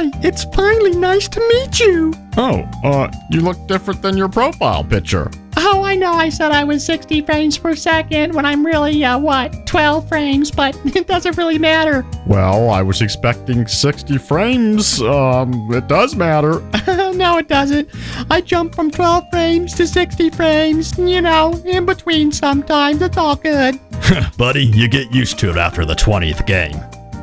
Hi, it's finally nice to meet you. Oh, you look different than your profile picture. Oh, I know I said I was 60 frames per second when I'm really, 12 frames, but it doesn't really matter. Well, I was expecting 60 frames. It does matter. No, it doesn't. I jump from 12 frames to 60 frames, in between sometimes. It's all good. Buddy, you get used to it after the 20th game.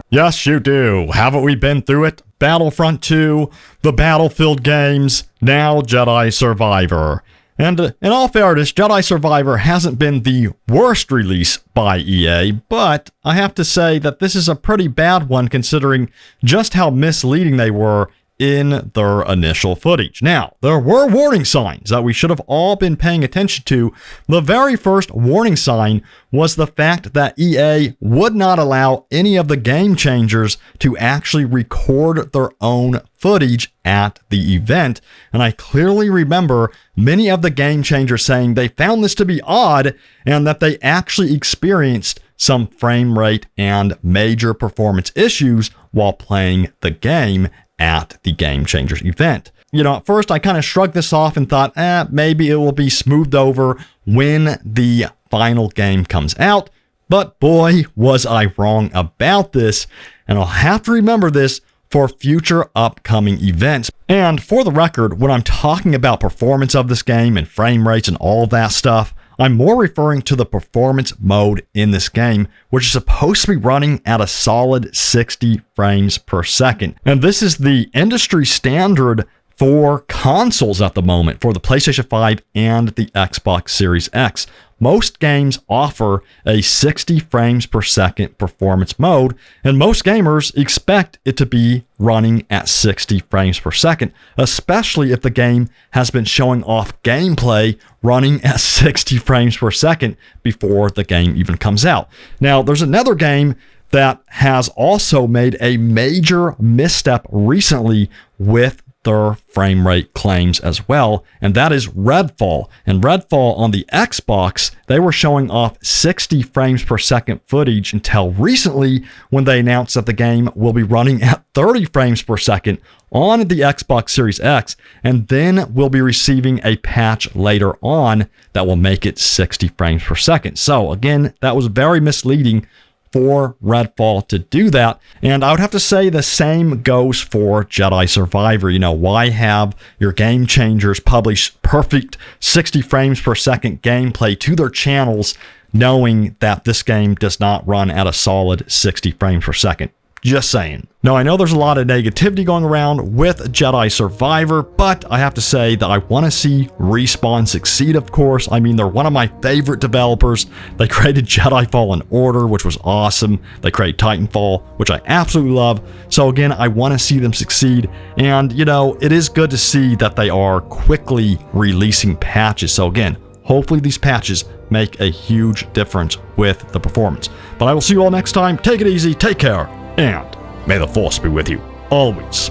Yes, you do. Haven't we been through it? Battlefront 2, the Battlefield games, now Jedi Survivor. And in all fairness, Jedi Survivor hasn't been the worst release by EA, but I have to say that this is a pretty bad one considering just how misleading they were in their initial footage. Now, there were warning signs that we should have all been paying attention to. The very first warning sign was the fact that EA would not allow any of the game changers to actually record their own footage at the event. And I clearly remember many of the game changers saying they found this to be odd and that they actually experienced some frame rate and major performance issues while playing the game at the Game Changers event. At first I kind of shrugged this off and thought, maybe it will be smoothed over when the final game comes out. But boy, was I wrong about this. And I'll have to remember this for future upcoming events. And for the record, when I'm talking about performance of this game and frame rates and all that stuff, I'm more referring to the performance mode in this game, which is supposed to be running at a solid 60 frames per second. And this is the industry standard for consoles at the moment, for the PlayStation 5 and the Xbox Series X. Most games offer a 60 frames per second performance mode, and most gamers expect it to be running at 60 frames per second, especially if the game has been showing off gameplay running at 60 frames per second before the game even comes out. Now, there's another game that has also made a major misstep recently with their frame rate claims as well, and that is Redfall. And Redfall on the Xbox, they were showing off 60 frames per second footage until recently when they announced that the game will be running at 30 frames per second on the Xbox Series X, and then we'll be receiving a patch later on that will make it 60 frames per second. So again, that was very misleading for Redfall to do that. And I would have to say the same goes for Jedi Survivor. Why have your game changers publish perfect 60 frames per second gameplay to their channels knowing that this game does not run at a solid 60 frames per second? Just saying. Now, I know there's a lot of negativity going around with Jedi Survivor, but I have to say that I want to see Respawn succeed, of course. I mean, they're one of my favorite developers. They created Jedi Fallen Order, which was awesome. They created Titanfall, which I absolutely love. So again, I want to see them succeed. And, it is good to see that they are quickly releasing patches. So again, hopefully these patches make a huge difference with the performance. But I will see you all next time. Take it easy, take care, and may the Force be with you always.